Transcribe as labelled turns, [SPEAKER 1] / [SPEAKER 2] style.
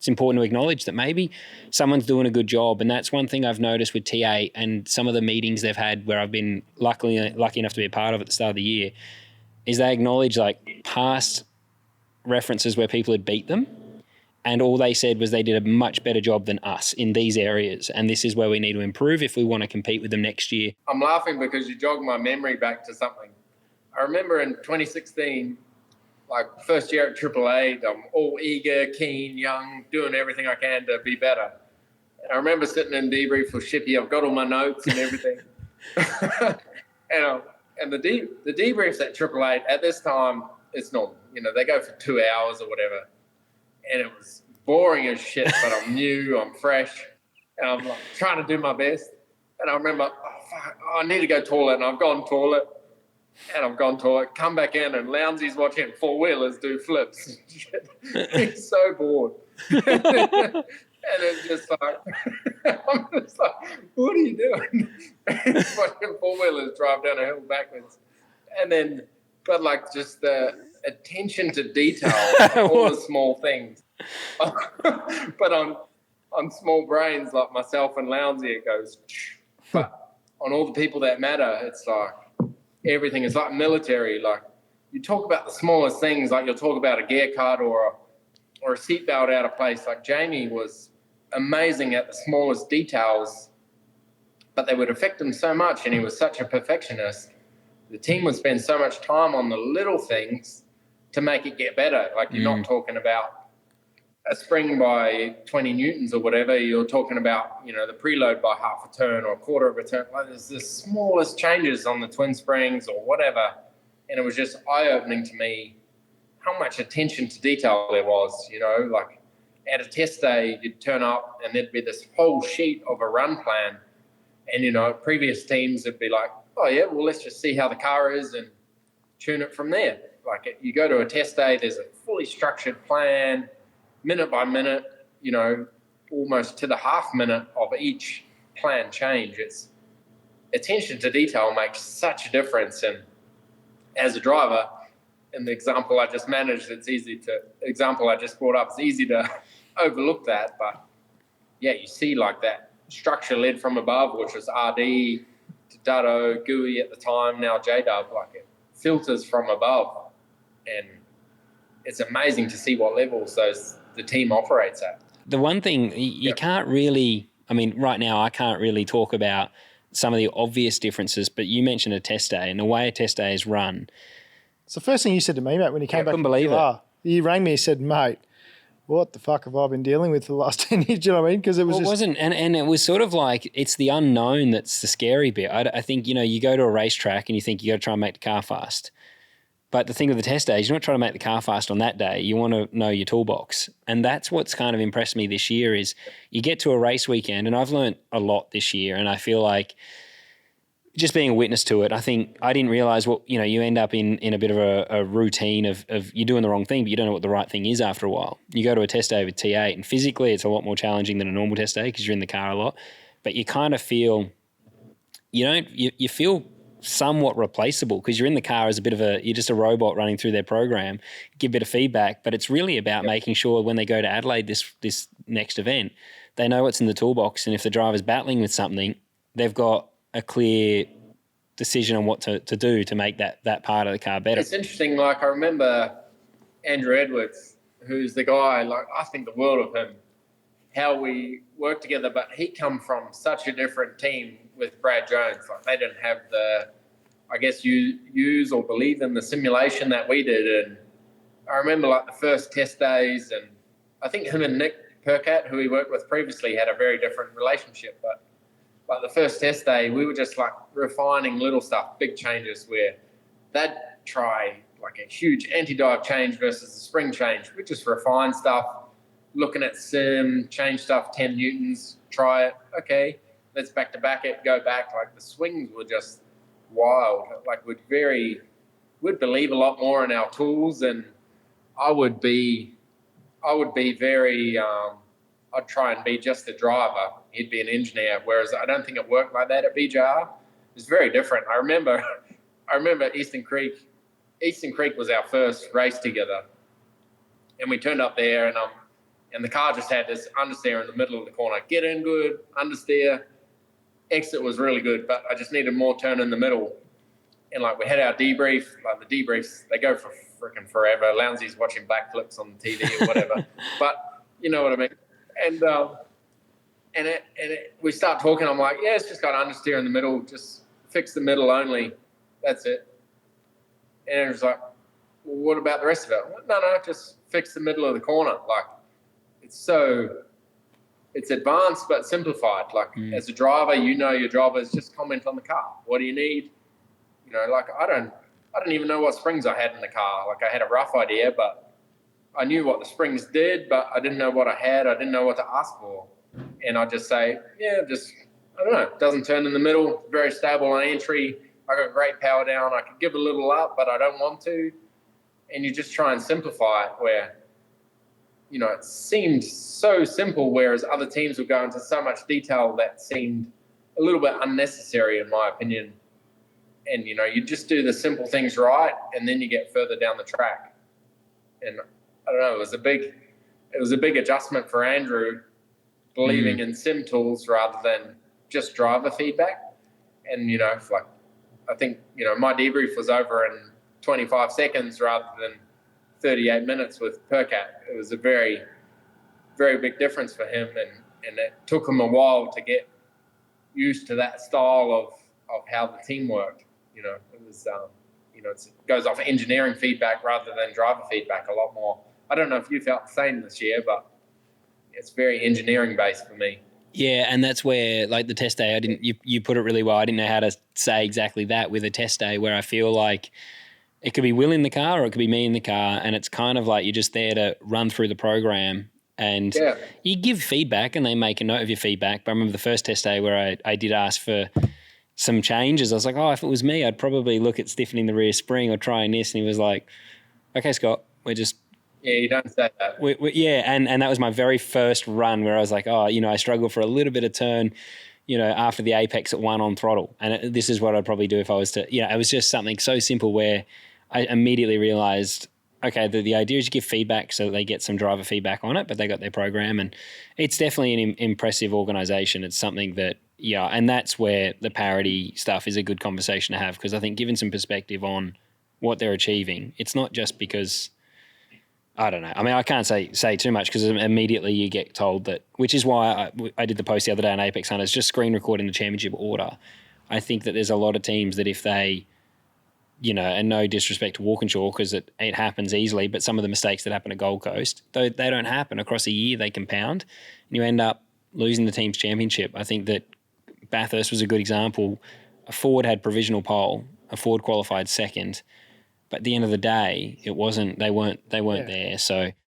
[SPEAKER 1] it's important to acknowledge that maybe someone's doing a good job. And that's one thing I've noticed with T8 and some of the meetings they've had where I've been lucky enough to be a part of at the start of the year, is they acknowledge like past references where people had beat them. And all they said was they did a much better job than us in these areas. And this is where we need to improve if we want to compete with them next year.
[SPEAKER 2] I'm laughing because you jogged my memory back to something. I remember in 2016, like first year at Triple Eight, I'm all eager, keen, young, doing everything I can to be better. And I remember sitting in debrief with Shippy. I've got all my notes and everything. and the debriefs at Triple Eight at this time, it's normal. You know, they go for 2 hours or whatever. And it was boring as shit, but I'm new, I'm fresh, and I'm like trying to do my best. And I remember, I need to go toilet, and I've gone toilet, come back in, and Lowndes watching four-wheelers do flips. He's so bored. And it's just like, I'm just like, what are you doing? Watching four-wheelers drive down a hill backwards. And then, but like just the attention to detail, all the small things. But on small brains like myself and Lowndes, it goes. But on all the people that matter, it's like everything is like military. Like you talk about the smallest things, like you'll talk about a gear cut or a seatbelt out of place. Like Jamie was amazing at the smallest details, but they would affect him so much, and he was such a perfectionist. The team would spend so much time on the little things to make it get better. Like you're not talking about a spring by 20 newtons or whatever. You're talking about, you know, the preload by half a turn or a quarter of a turn. Like there's the smallest changes on the twin springs or whatever. And it was just eye-opening to me how much attention to detail there was, you know, like at a test day, you'd turn up and there'd be this whole sheet of a run plan. And, you know, previous teams would be like, oh yeah, well, let's just see how the car is and tune it from there. Like you go to a test day, there's a fully structured plan, minute by minute, you know, almost to the half minute of each plan change. It's attention to detail makes such a difference. And as a driver, in the example I just managed, it's easy to overlook that. But yeah, you see like that structure led from above, which was RD to Dutto, GUI at the time, now JDub, like it filters from above. And it's amazing to see what levels the team operates at.
[SPEAKER 1] The one thing you can't really, I mean, right now I can't really talk about some of the obvious differences, but you mentioned a test day and the way a test day is run.
[SPEAKER 3] It's the first thing you said to me, mate, when you came back.
[SPEAKER 1] I couldn't believe it.
[SPEAKER 3] You rang me and said, mate, what the fuck have I been dealing with for the last 10 years? Do you know what I mean? Because it was
[SPEAKER 1] wasn't, and it was sort of like, it's the unknown that's the scary bit. I think, you know, you go to a racetrack and you think you got to try and make the car fast. But the thing with the test day is you're not trying to make the car fast on that day. You want to know your toolbox. And that's what's kind of impressed me this year is you get to a race weekend, and I've learned a lot this year, and I feel like just being a witness to it, I think I didn't realize you end up in a bit of a routine of you're doing the wrong thing, but you don't know what the right thing is after a while. You go to a test day with T8, and physically it's a lot more challenging than a normal test day because you're in the car a lot, but you kind of feel, you feel somewhat replaceable because you're in the car as you're just a robot running through their program, give a bit of feedback, but it's really about making sure when they go to Adelaide, this next event, they know what's in the toolbox. And if the driver's battling with something, they've got a clear decision on what to do to make that part of the car better.
[SPEAKER 2] It's interesting. Like I remember Andrew Edwards, who's the guy, like I think the world of him, how we worked together, but he come from such a different team with Brad Jones. Like they didn't have use or believe in the simulation that we did. And I remember like the first test days, and I think him and Nick Percat, who he worked with previously, had a very different relationship. But like the first test day, we were just like refining little stuff, big changes where they'd try like a huge anti-dive change versus a spring change. We just refine stuff, looking at sim, change stuff 10 newtons, try it. Okay, let's back to back it, go back. Like the swings were just wild. Like we'd believe a lot more in our tools, and I would be very, I'd try and be just the driver. He'd be an engineer, whereas I don't think it worked like that at BJR. It was very different. I remember Eastern Creek. Eastern Creek was our first race together, and we turned up there, and And the car just had this understeer in the middle of the corner. Get in good, understeer. Exit was really good, but I just needed more turn in the middle. And like we had our debrief, like the debriefs, they go for freaking forever. Lowndes watching backflips on the TV or whatever. But you know what I mean. And we start talking. I'm like, yeah, it's just got understeer in the middle. Just fix the middle only. That's it. And it was like, well, what about the rest of it? Like, no, just fix the middle of the corner. Like, it's advanced but simplified. Like as a driver, you know your job is just comment on the car. What do you need? You know, like I don't even know what springs I had in the car. Like I had a rough idea, but I knew what the springs did, but I didn't know what I had. I didn't know what to ask for. And I just say, yeah, just, I don't know, it doesn't turn in the middle, very stable on entry. I got great power down. I could give a little up, but I don't want to. And you just try and simplify it where, you know, it seemed so simple, whereas other teams would go into so much detail that seemed a little bit unnecessary, in my opinion. And, you know, you just do the simple things right, and then you get further down the track. And I don't know, it was a big adjustment for Andrew, believing in sim tools rather than just driver feedback. And, you know, like, I think, you know, my debrief was over in 25 seconds rather than 38 minutes with Percat. It was a very, very big difference for him, and it took him a while to get used to that style of how the team worked. You know, it was, you know, it goes off engineering feedback rather than driver feedback a lot more. I don't know if you felt the same this year, but it's very engineering based for me.
[SPEAKER 1] Yeah, and that's where, like the test day, you put it really well. I didn't know how to say exactly that with a test day, where I feel like it could be Will in the car or it could be me in the car, and it's kind of like you're just there to run through the program and you give feedback and they make a note of your feedback. But I remember the first test day where I did ask for some changes. I was like, oh, if it was me, I'd probably look at stiffening the rear spring or trying this. And he was like, okay, Scott, we're just...
[SPEAKER 2] Yeah, you don't say that.
[SPEAKER 1] And that was my very first run where I was like, oh, you know, I struggle for a little bit of turn, you know, after the apex at 1 on throttle. And this is what I'd probably do if I was to, you know, it was just something so simple where I immediately realized, okay, the idea is you give feedback so they get some driver feedback on it, but they got their program. And it's definitely an impressive organization. It's something that, yeah, and that's where the parity stuff is a good conversation to have, because I think giving some perspective on what they're achieving, it's not just because... I don't know. I mean, I can't say too much because immediately you get told that, which is why I did the post the other day on Apex Hunters, just screen recording the championship order. I think that there's a lot of teams that if they, you know, and no disrespect to Walkinshaw because it happens easily, but some of the mistakes that happen at Gold Coast, though they don't happen across a year, they compound and you end up losing the team's championship. I think that Bathurst was a good example. A Ford had provisional pole, a Ford qualified second. But at the end of the day, it wasn't. They weren't there. So